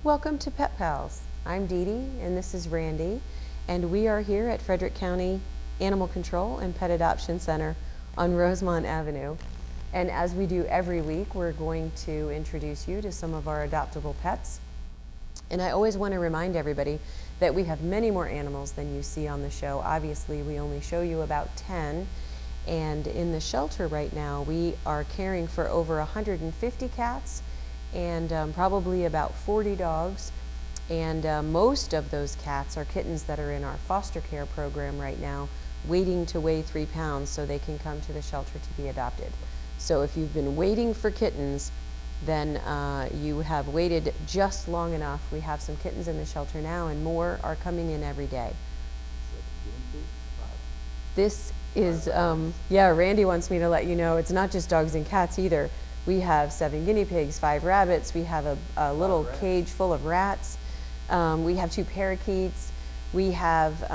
Welcome to Pet Pals. I'm Dee Dee and this is Randy, and we are here at Frederick County Animal Control and Pet Adoption Center on Rosemont Avenue. And as we do every week, we're going to introduce you to some of our adoptable pets. And I always want to remind everybody that we have many more animals than you see on the show. Obviously, we only show you about 10. And in the shelter right now, we are caring for over 150 cats and probably about 40 dogs. And most of those cats are kittens that are in our foster care program right now, waiting to weigh 3 pounds so they can come to the shelter to be adopted. So if you've been waiting for kittens, then you have waited just long enough. We have some kittens in the shelter now, and more are coming in every day. This is, yeah, Randy wants me to let you know, it's not just dogs and cats either. We have 7 guinea pigs, 5 rabbits, we have a little cage full of rats, we have 2 parakeets, we have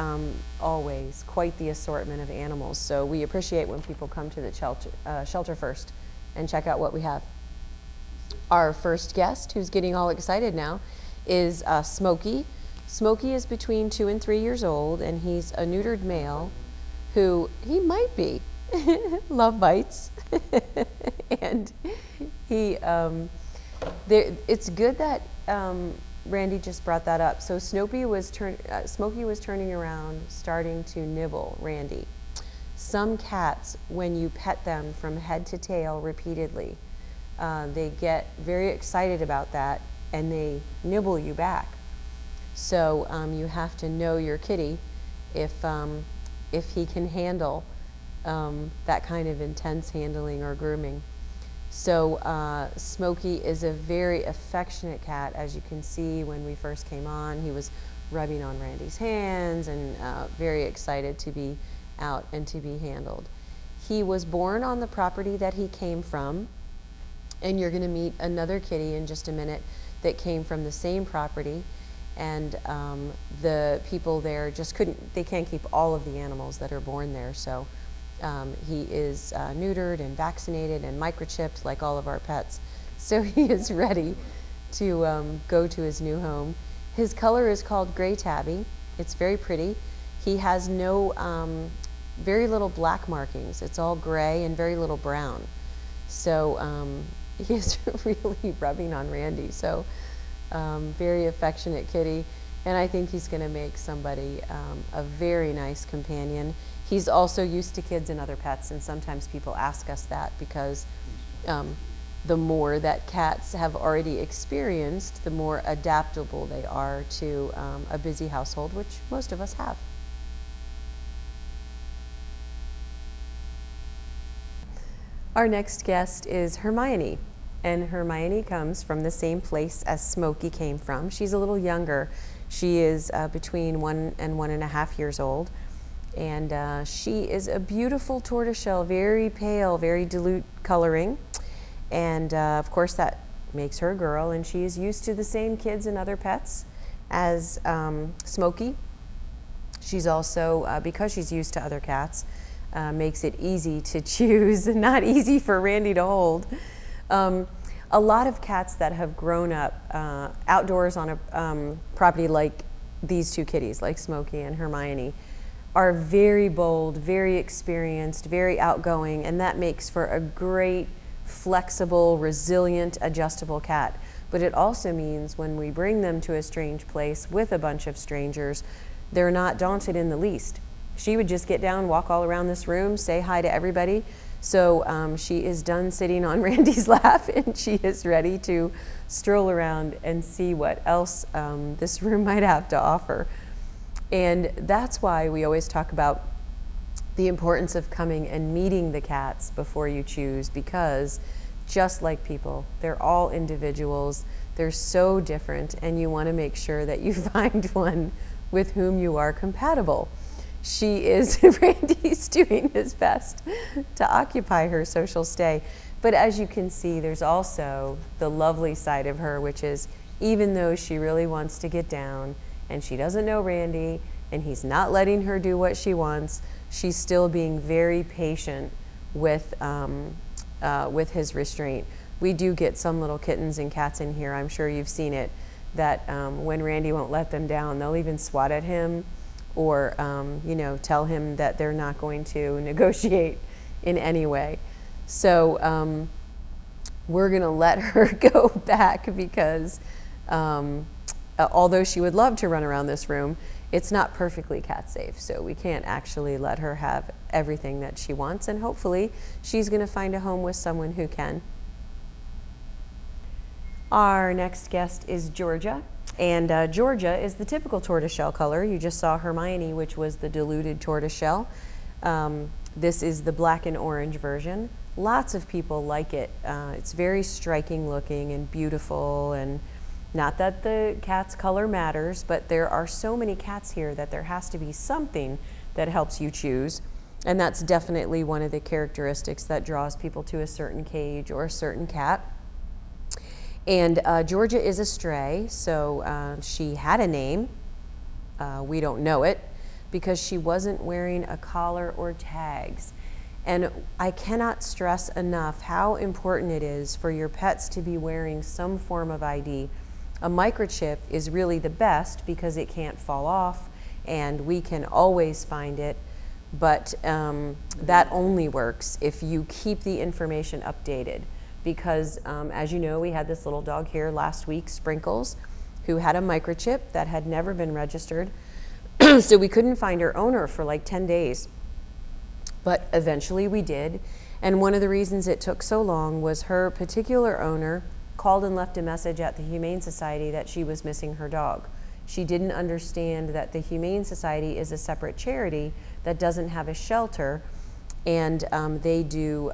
always quite the assortment of animals. So we appreciate when people come to the shelter first and check out what we have. Our first guest, who's getting all excited now, is Smokey. Smokey is between 2 and 3 years old, and he's a neutered male who, he might be, love bites. And he, it's good that Randy just brought that up. So Smokey was turning around, starting to nibble Randy. Some cats, when you pet them from head to tail repeatedly, they get very excited about that and they nibble you back. So you have to know your kitty if he can handle that kind of intense handling or grooming. So Smokey is a very affectionate cat. As you can see, when we first came on, he was rubbing on Randy's hands and very excited to be out and to be handled. He was born on the property that he came from, and you're going to meet another kitty in just a minute that came from the same property. And the people there just they can't keep all of the animals that are born there. So he is neutered and vaccinated and microchipped like all of our pets. So he is ready to go to his new home. His color is called Gray Tabby. It's very pretty. He has very little black markings. It's all gray and very little brown. So he is really rubbing on Randy. So very affectionate kitty. And I think he's going to make somebody a very nice companion. He's also used to kids and other pets, and sometimes people ask us that because the more that cats have already experienced, the more adaptable they are to a busy household, which most of us have. Our next guest is Hermione, and Hermione comes from the same place as Smokey came from. She's a little younger. She is between 1 and 1.5 years old. And she is a beautiful tortoiseshell, very pale, very dilute coloring. And of course that makes her a girl, and she is used to the same kids and other pets as Smokey. She's also, because she's used to other cats, makes it easy to choose, not easy for Randy to hold. A lot of cats that have grown up outdoors on a property like these 2 kitties, like Smokey and Hermione, are very bold, very experienced, very outgoing, and that makes for a great, flexible, resilient, adjustable cat. But it also means when we bring them to a strange place with a bunch of strangers, they're not daunted in the least. She would just get down, walk all around this room, say hi to everybody. So she is done sitting on Randy's lap, and she is ready to stroll around and see what else this room might have to offer. And that's why we always talk about the importance of coming and meeting the cats before you choose, because just like people, they're all individuals. They're so different, and you want to make sure that you find one with whom you are compatible. Randy's doing his best to occupy her social stay. But as you can see, there's also the lovely side of her, which is even though she really wants to get down and she doesn't know Randy and he's not letting her do what she wants, she's still being very patient with his restraint. We do get some little kittens and cats in here, I'm sure you've seen it, that when Randy won't let them down, they'll even swat at him or you know, tell him that they're not going to negotiate in any way. So we're going to let her go back because although she would love to run around this room, it's not perfectly cat safe. So we can't actually let her have everything that she wants, and hopefully she's going to find a home with someone who can. Our next guest is Georgia. And Georgia is the typical tortoiseshell color. You just saw Hermione, which was the diluted tortoiseshell. This is the black and orange version. Lots of people like it. It's very striking looking and beautiful, and not that the cat's color matters, but there are so many cats here that there has to be something that helps you choose. And that's definitely one of the characteristics that draws people to a certain cage or a certain cat. And Georgia is a stray, so she had a name. We don't know it because she wasn't wearing a collar or tags. And I cannot stress enough how important it is for your pets to be wearing some form of ID. A microchip is really the best because it can't fall off and we can always find it, but that only works if you keep the information updated. Because as you know, we had this little dog here last week, Sprinkles, who had a microchip that had never been registered. So we couldn't find her owner for like 10 days. But eventually we did. And one of the reasons it took so long was her particular owner called and left a message at the Humane Society that she was missing her dog. She didn't understand that the Humane Society is a separate charity that doesn't have a shelter. And they do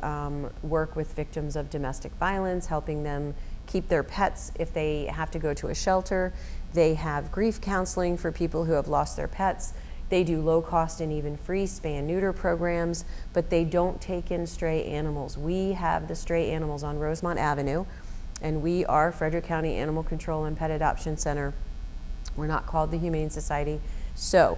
work with victims of domestic violence, helping them keep their pets if they have to go to a shelter. They have grief counseling for people who have lost their pets. They do low cost and even free spay-and-neuter programs, but they don't take in stray animals. We have the stray animals on Rosemont Avenue, and we are Frederick County Animal Control and Pet Adoption Center. We're not called the Humane Society. So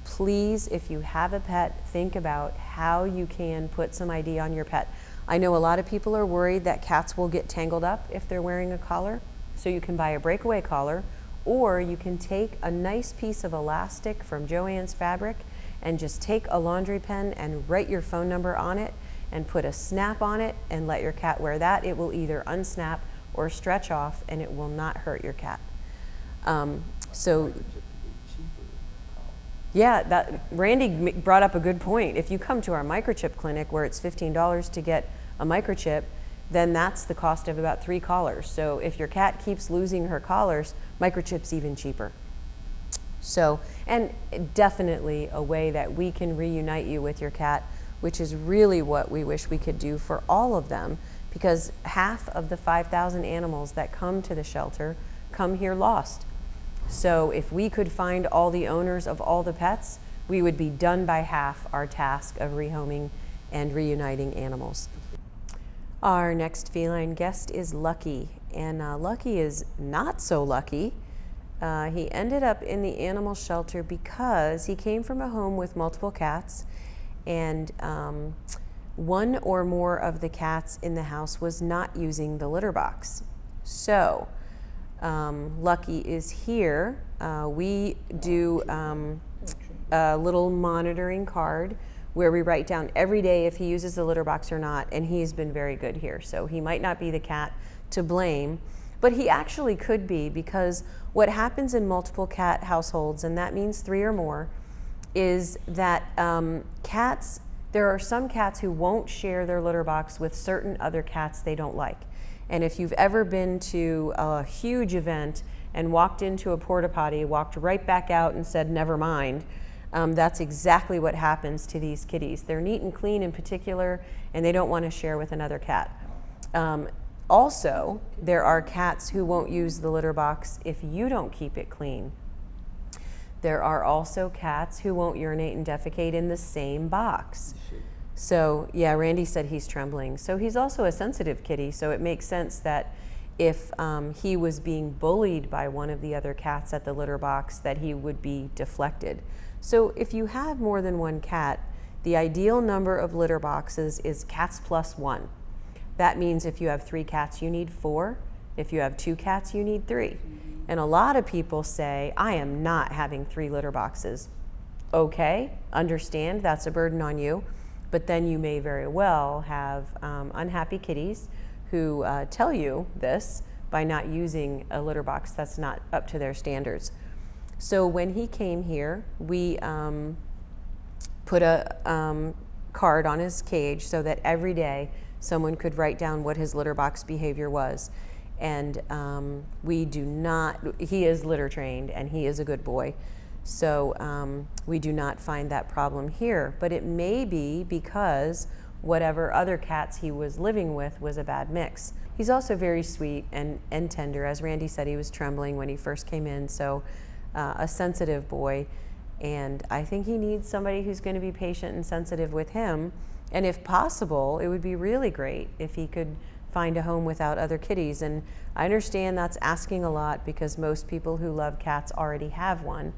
please, if you have a pet, think about how you can put some ID on your pet. I know a lot of people are worried that cats will get tangled up if they're wearing a collar, so you can buy a breakaway collar, or you can take a nice piece of elastic from Joann's Fabric and just take a laundry pen and write your phone number on it and put a snap on it and let your cat wear that. It will either unsnap or stretch off, and it will not hurt your cat. Yeah, that Randy brought up a good point. If you come to our microchip clinic where it's $15 to get a microchip, then that's the cost of about 3 collars. So if your cat keeps losing her collars, microchip's even cheaper. So, and definitely a way that we can reunite you with your cat, which is really what we wish we could do for all of them, because half of the 5,000 animals that come to the shelter come here lost. So if we could find all the owners of all the pets, we would be done by half our task of rehoming and reuniting animals. Our next feline guest is Lucky, and Lucky is not so lucky. He ended up in the animal shelter because he came from a home with multiple cats, and one or more of the cats in the house was not using the litter box. So Lucky is here. We do a little monitoring card where we write down every day if he uses the litter box or not, and he's been very good here. So he might not be the cat to blame, but he actually could be, because what happens in multiple cat households, and that means 3 or more, is that there are some cats who won't share their litter box with certain other cats they don't like. And if you've ever been to a huge event and walked into a porta potty, walked right back out and said, never mind, that's exactly what happens to these kitties. They're neat and clean in particular, and they don't want to share with another cat. Also, there are cats who won't use the litter box if you don't keep it clean. There are also cats who won't urinate and defecate in the same box. So yeah, Randy said he's trembling. So he's also a sensitive kitty, so it makes sense that if he was being bullied by one of the other cats at the litter box, that he would be deflected. So if you have more than one cat, the ideal number of litter boxes is cats plus 1. That means if you have 3 cats, you need 4. If you have 2 cats, you need 3. And a lot of people say, I am not having 3 litter boxes. Okay, understand, that's a burden on you. But then you may very well have unhappy kitties who tell you this by not using a litter box that's not up to their standards. So when he came here, we put a card on his cage so that every day someone could write down what his litter box behavior was. And we do not, he is litter trained and he is a good boy. So we do not find that problem here, but it may be because whatever other cats he was living with was a bad mix. He's also very sweet and tender. As Randy said, he was trembling when he first came in, so a sensitive boy. And I think he needs somebody who's going to be patient and sensitive with him. And if possible, it would be really great if he could find a home without other kitties. And I understand that's asking a lot because most people who love cats already have one.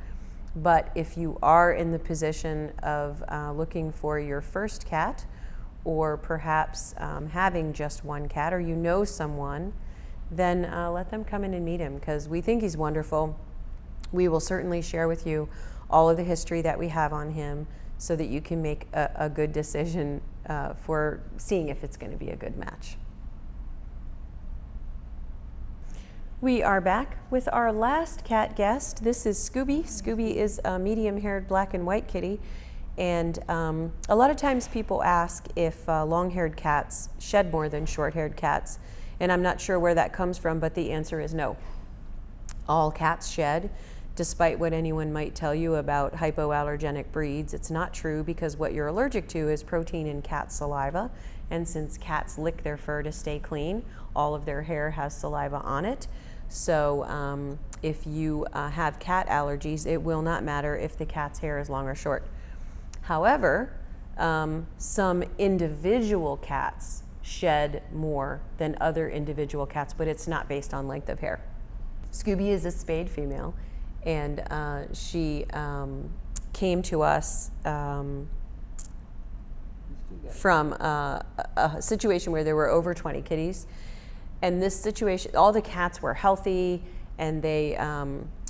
But if you are in the position of looking for your first cat, or perhaps having just one cat, or you know someone, then let them come in and meet him, because we think he's wonderful. We will certainly share with you all of the history that we have on him so that you can make a good decision for seeing if it's going to be a good match. We are back with our last cat guest. This is Scooby. Scooby is a medium-haired black and white kitty. And a lot of times people ask if long-haired cats shed more than short-haired cats. And I'm not sure where that comes from, but the answer is no. All cats shed, despite what anyone might tell you about hypoallergenic breeds. It's not true, because what you're allergic to is protein in cat saliva. And since cats lick their fur to stay clean, all of their hair has saliva on it. So if you have cat allergies, it will not matter if the cat's hair is long or short. However, some individual cats shed more than other individual cats, but it's not based on length of hair. Scooby is a spayed female, and she came to us from a situation where there were over 20 kitties. And this situation, all the cats were healthy and they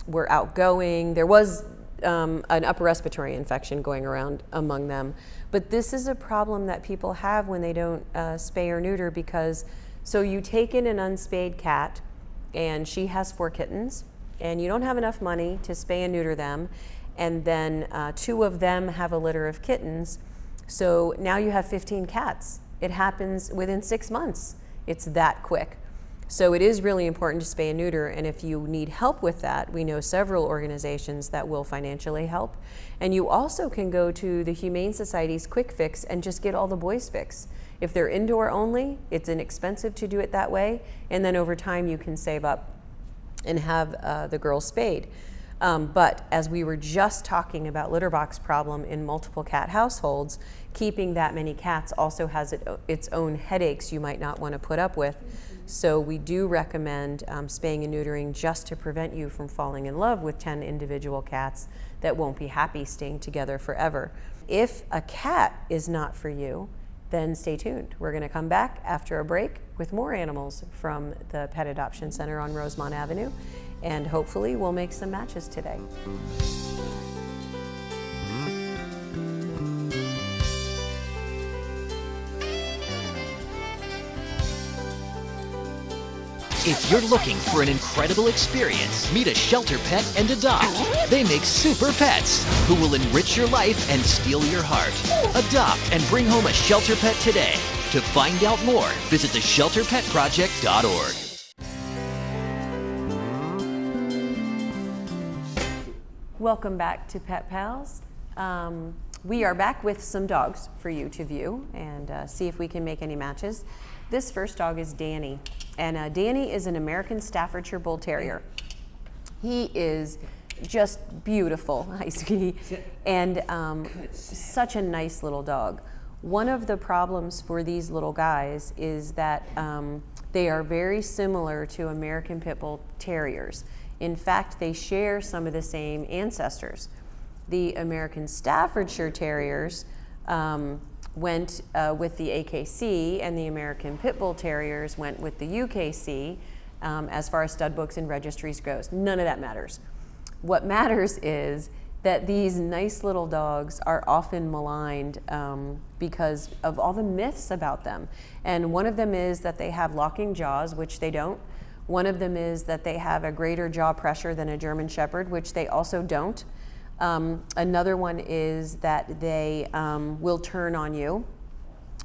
were outgoing. There was an upper respiratory infection going around among them. But this is a problem that people have when they don't spay or neuter, because so you take in an unspayed cat and she has 4 kittens and you don't have enough money to spay and neuter them, and then 2 of them have a litter of kittens. So now you have 15 cats. It happens within 6 months. It's that quick. So it is really important to spay and neuter, and if you need help with that, we know several organizations that will financially help. And you also can go to the Humane Society's Quick Fix and just get all the boys fixed. If they're indoor only, it's inexpensive to do it that way, and then over time you can save up and have the girls spayed. But as we were just talking about litter box problem in multiple cat households, keeping that many cats also has its own headaches you might not want to put up with. So we do recommend spaying and neutering just to prevent you from falling in love with 10 individual cats that won't be happy staying together forever. If a cat is not for you, then stay tuned. We're going to come back after a break with more animals from the Pet Adoption Center on Rosemont Avenue, and hopefully we'll make some matches today. If you're looking for an incredible experience, meet a shelter pet and adopt. They make super pets who will enrich your life and steal your heart. Adopt and bring home a shelter pet today. To find out more, visit theshelterpetproject.org. Welcome back to Pet Pals. We are back with some dogs for you to view and see if we can make any matches. This first dog is Danny, and Danny is an American Staffordshire Bull Terrier. He is just beautiful. Hi, sweetie. And such a nice little dog. One of the problems for these little guys is that they are very similar to American Pit Bull Terriers. In fact, they share some of the same ancestors. The American Staffordshire Terriers went with the AKC, and the American Pit Bull Terriers went with the UKC as far as stud books and registries goes. None of that matters. What matters is that these nice little dogs are often maligned because of all the myths about them. And one of them is that they have locking jaws, which they don't. One of them is that they have a greater jaw pressure than a German Shepherd, which they also don't. Another one is that they will turn on you,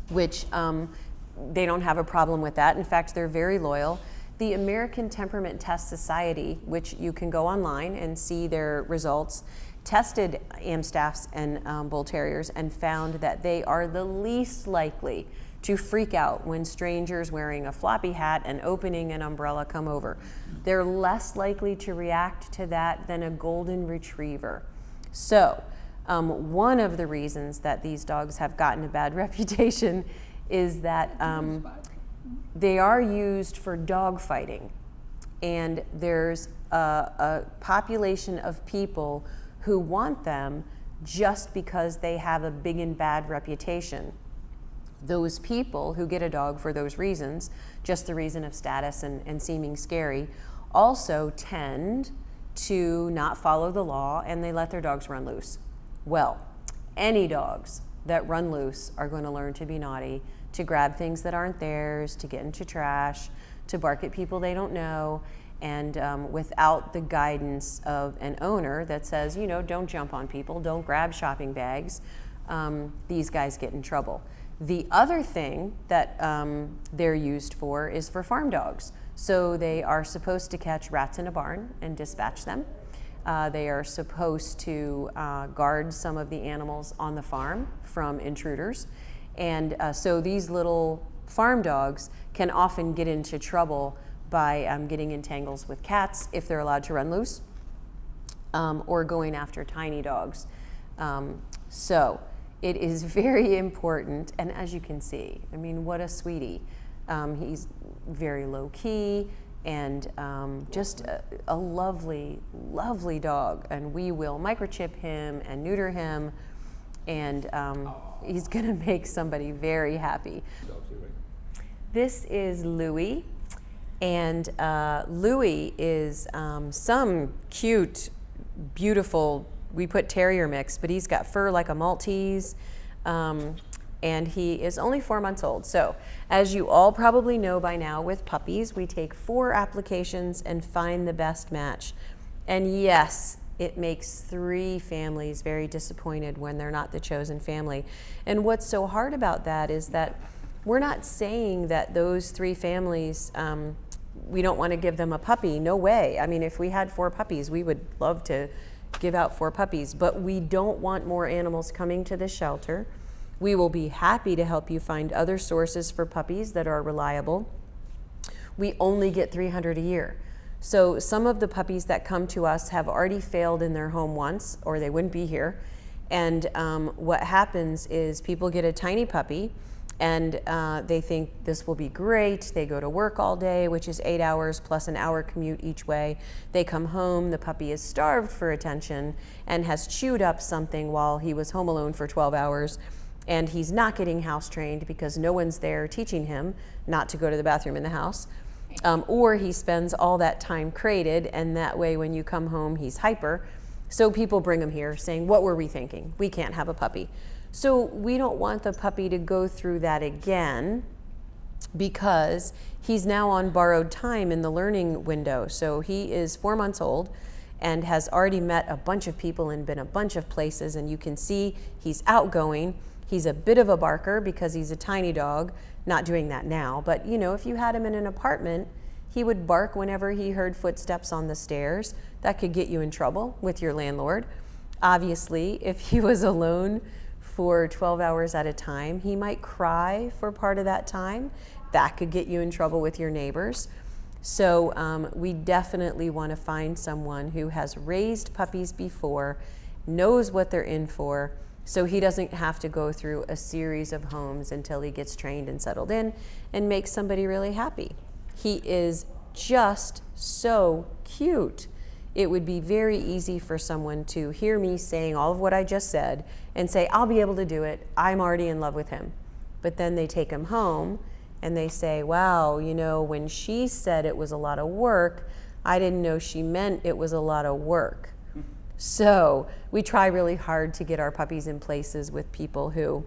which they don't have a problem with that. In fact, they're very loyal. The American Temperament Test Society, which you can go online and see their results, tested Amstaffs and Bull Terriers and found that they are the least likely to freak out when strangers wearing a floppy hat and opening an umbrella come over. They're less likely to react to that than a golden retriever. So one of the reasons that these dogs have gotten a bad reputation is that they are used for dog fighting, and there's a population of people who want them just because they have a big and bad reputation. Those people who get a dog for those reasons, just the reason of status and seeming scary, also tend to not follow the law, and they let their dogs run loose. Well, any dogs that run loose are going to learn to be naughty, to grab things that aren't theirs, to get into trash, to bark at people they don't know, and without the guidance of an owner that says, you know, don't jump on people, don't grab shopping bags, these guys get in trouble. The other thing that they're used for is for farm dogs. So they are supposed to catch rats in a barn and dispatch them. They are supposed to guard some of the animals on the farm from intruders. And so these little farm dogs can often get into trouble by getting in tangles with cats if they're allowed to run loose, or going after tiny dogs. So it is very important, and as you can see, I mean, what a sweetie. He's very low key and just a lovely, lovely dog. And we will microchip him and neuter him, and he's gonna make somebody very happy. This is Louie, and Louie is some cute, beautiful, we put terrier mix, but he's got fur like a Maltese, and he is only 4 months old. So as you all probably know by now, with puppies, we take 4 applications and find the best match. And yes, it makes 3 families very disappointed when they're not the chosen family. And what's so hard about that is that we're not saying that those 3 families, we don't want to give them a puppy. No way. I mean, if we had 4 puppies, we would love to give out 4 puppies, but we don't want more animals coming to the shelter. We will be happy to help you find other sources for puppies that are reliable. We only get 300 a year. So some of the puppies that come to us have already failed in their home once, or they wouldn't be here. And what happens is people get a tiny puppy, and they think this will be great. They go to work all day, which is 8 hours plus an hour commute each way. They come home, the puppy is starved for attention and has chewed up something while he was home alone for 12 hours. And he's not getting house trained because no one's there teaching him not to go to the bathroom in the house. Or he spends all that time crated, and that way when you come home, he's hyper. So people bring him here saying, what were we thinking? We can't have a puppy. So we don't want the puppy to go through that again, because he's now on borrowed time in the learning window. So he is 4 months old and has already met a bunch of people and been a bunch of places, and you can see he's outgoing. He's a bit of a barker because he's a tiny dog, not doing that now, but you know, if you had him in an apartment, he would bark whenever he heard footsteps on the stairs. That could get you in trouble with your landlord. Obviously, if he was alone for 12 hours at a time, he might cry for part of that time. That could get you in trouble with your neighbors. So we definitely want to find someone who has raised puppies before, knows what they're in for, so he doesn't have to go through a series of homes until he gets trained and settled in and makes somebody really happy. He is just so cute. It would be very easy for someone to hear me saying all of what I just said and say, I'll be able to do it. I'm already in love with him. But then they take him home and they say, wow, you know, when she said it was a lot of work, I didn't know she meant it was a lot of work. So we try really hard to get our puppies in places with people who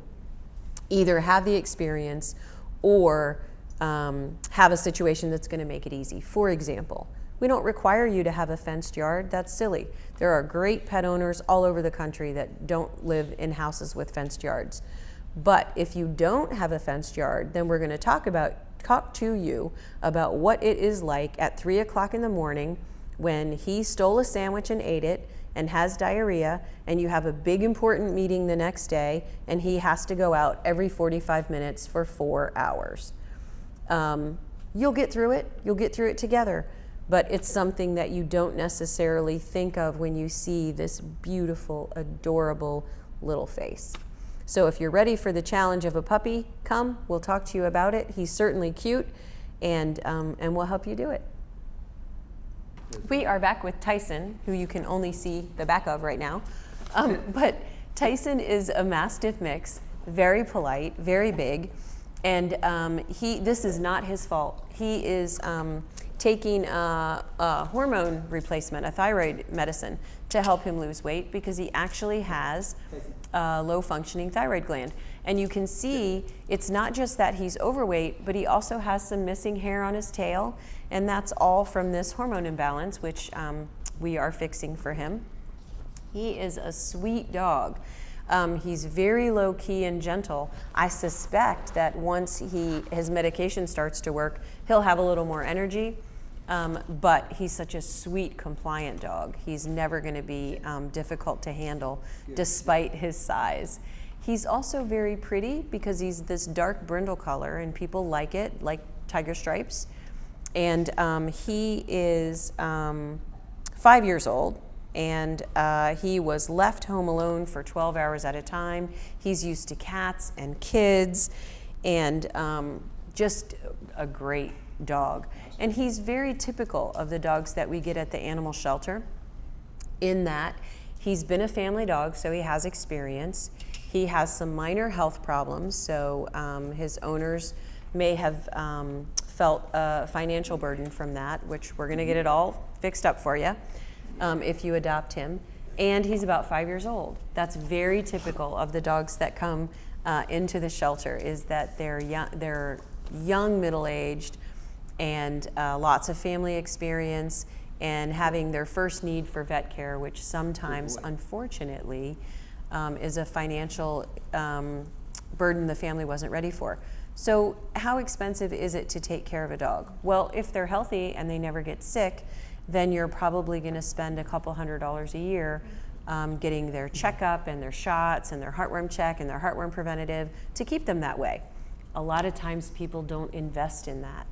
either have the experience or have a situation that's going to make it easy. For example, we don't require you to have a fenced yard. That's silly. There are great pet owners all over the country that don't live in houses with fenced yards. But if you don't have a fenced yard, then we're going to talk to you about what it is like at 3 o'clock in the morning when he stole a sandwich and ate it and has diarrhea, and you have a big important meeting the next day, and he has to go out every 45 minutes for 4 hours. You'll get through it. You'll get through it together. But it's something that you don't necessarily think of when you see this beautiful, adorable little face. So if you're ready for the challenge of a puppy, come, we'll talk to you about it. He's certainly cute, and we'll help you do it. We are back with Tyson, who you can only see the back of right now. But Tyson is a Mastiff mix, very polite, very big, and this is not his fault. He is taking a hormone replacement, a thyroid medicine, to help him lose weight because he actually has a low-functioning thyroid gland. And you can see it's not just that he's overweight, but he also has some missing hair on his tail, and that's all from this hormone imbalance, which we are fixing for him. He is a sweet dog. He's very low-key and gentle. I suspect that once his medication starts to work, he'll have a little more energy, but he's such a sweet, compliant dog. He's never going to be difficult to handle, despite his size. He's also very pretty because he's this dark brindle color, and people like it, like tiger stripes. And he is 5 years old, and he was left home alone for 12 hours at a time. He's used to cats and kids, and just a great dog. And he's very typical of the dogs that we get at the animal shelter in that he's been a family dog, so he has experience. He has some minor health problems, so his owners may have felt a financial burden from that, which we're going to get it all fixed up for you if you adopt him. And he's about 5 years old. That's very typical of the dogs that come into the shelter, is that they're young, middle-aged, and lots of family experience, and having their first need for vet care, which sometimes, unfortunately, is a financial burden the family wasn't ready for. So how expensive is it to take care of a dog? Well, if they're healthy and they never get sick, then you're probably going to spend a couple $100s a year getting their checkup and their shots and their heartworm check and their heartworm preventative to keep them that way. A lot of times people don't invest in that.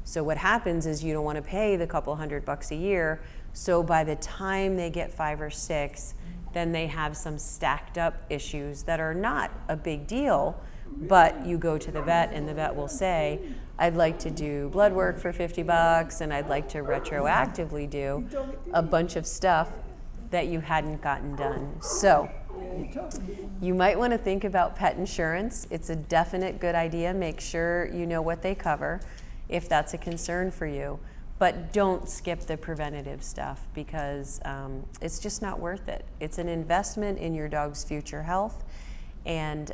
So what happens is you don't want to pay the couple $100 a year, so by the time they get 5 or 6, then they have some stacked up issues that are not a big deal, but you go to the vet and the vet will say, I'd like to do blood work for $50 and I'd like to retroactively do a bunch of stuff that you hadn't gotten done. So you might want to think about pet insurance. It's a definite good idea. Make sure you know what they cover if that's a concern for you. But don't skip the preventative stuff because it's just not worth it. It's an investment in your dog's future health, and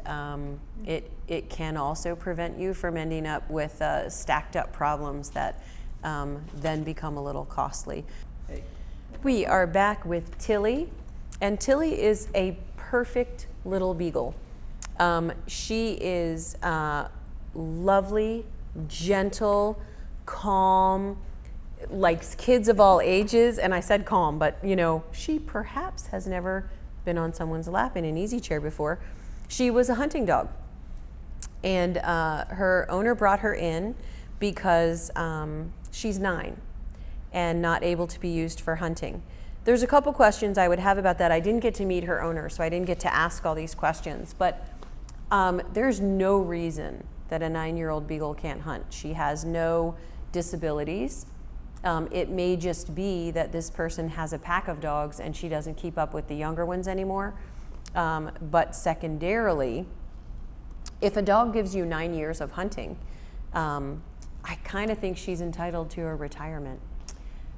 it can also prevent you from ending up with stacked up problems that then become a little costly. We are back with Tilly, and Tilly is a perfect little beagle. She is lovely, gentle, calm, likes kids of all ages, and I said calm, but you know, she perhaps has never been on someone's lap in an easy chair before. She was a hunting dog, and her owner brought her in because she's 9 and not able to be used for hunting. There's a couple questions I would have about that. I didn't get to meet her owner, so I didn't get to ask all these questions, but there's no reason that a 9-year-old beagle can't hunt. She has no disabilities. It may just be that this person has a pack of dogs and she doesn't keep up with the younger ones anymore. But secondarily, if a dog gives you 9 years of hunting, I kind of think she's entitled to a retirement.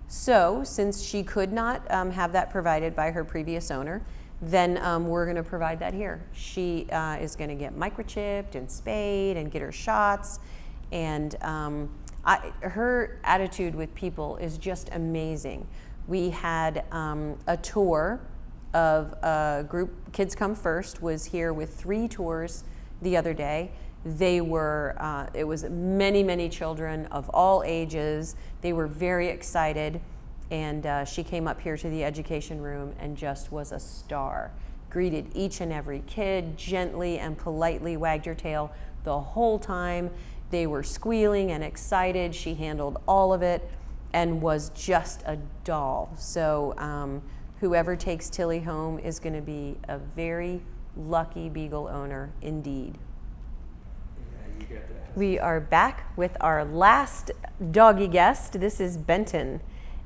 So since she could not have that provided by her previous owner, then we're going to provide that here. She is going to get microchipped and spayed and get her shots. And her attitude with people is just amazing. We had a tour of a group, Kids Come First was here with 3 tours the other day. They were, it was many, many children of all ages. They were very excited, and she came up here to the education room and just was a star. Greeted each and every kid, gently and politely wagged her tail the whole time. They were squealing and excited. She handled all of it and was just a doll. So whoever takes Tilly home is going to be a very lucky beagle owner indeed. We are back with our last doggy guest. This is Benton.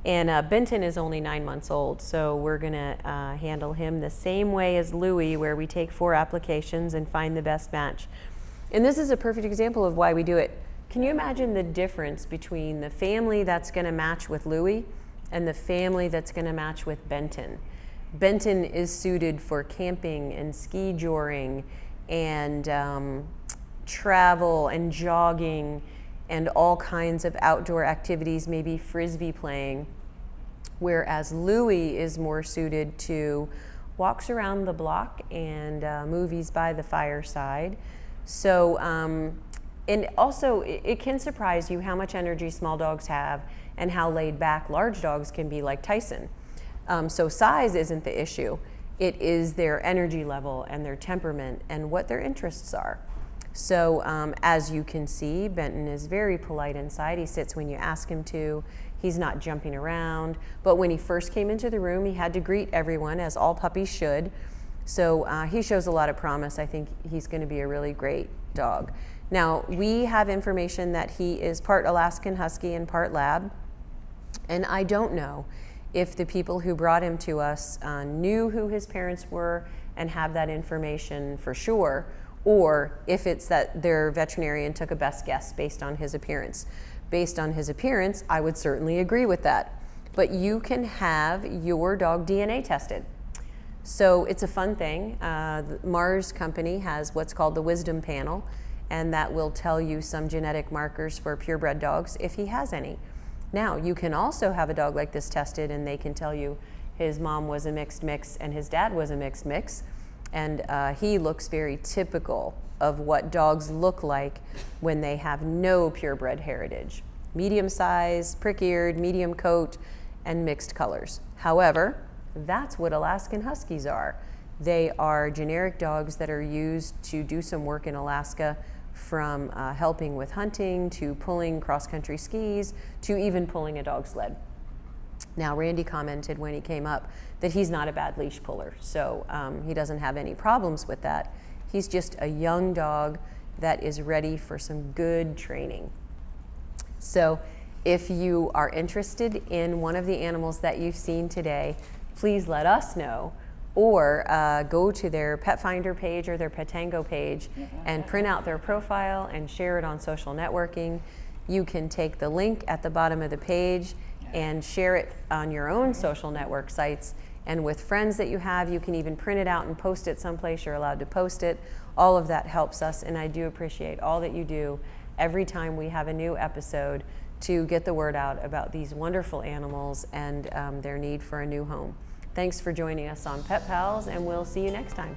And Benton is only 9 months old, so we're gonna handle him the same way as Louie, where we take 4 applications and find the best match. And this is a perfect example of why we do it. Can you imagine the difference between the family that's gonna match with Louie and the family that's gonna match with Benton? Benton is suited for camping and ski joring and travel and jogging and all kinds of outdoor activities, maybe frisbee playing, whereas Louie is more suited to walks around the block and movies by the fireside. So, and also it can surprise you how much energy small dogs have and how laid back large dogs can be, like Tyson. So size isn't the issue. It is their energy level and their temperament and what their interests are. So as you can see, Benton is very polite inside. He sits when you ask him to. He's not jumping around. But when he first came into the room, he had to greet everyone, as all puppies should. So he shows a lot of promise. I think he's going to be a really great dog. Now, we have information that he is part Alaskan Husky and part Lab. And I don't know if the people who brought him to us knew who his parents were and have that information for sure, or if it's that their veterinarian took a best guess based on his appearance. Based on his appearance, I would certainly agree with that. But you can have your dog DNA tested. So it's a fun thing. The Mars company has what's called the Wisdom Panel, and that will tell you some genetic markers for purebred dogs if he has any. Now, you can also have a dog like this tested, and they can tell you his mom was a mixed mix and his dad was a mixed mix. And he looks very typical of what dogs look like when they have no purebred heritage. Medium size, prick-eared, medium coat, and mixed colors. However, that's what Alaskan Huskies are. They are generic dogs that are used to do some work in Alaska, from helping with hunting to pulling cross-country skis to even pulling a dog sled. Now, Randy commented when he came up that he's not a bad leash puller, so he doesn't have any problems with that. He's just a young dog that is ready for some good training. So if you are interested in one of the animals that you've seen today, please let us know, or go to their Pet Finder page or their Petango page and print out their profile and share it on social networking. You can take the link at the bottom of the page and share it on your own social network sites, and with friends that you have. You can even print it out and post it someplace you're allowed to post it. All of that helps us, and I do appreciate all that you do every time we have a new episode to get the word out about these wonderful animals and their need for a new home. Thanks for joining us on Pet Pals, and we'll see you next time.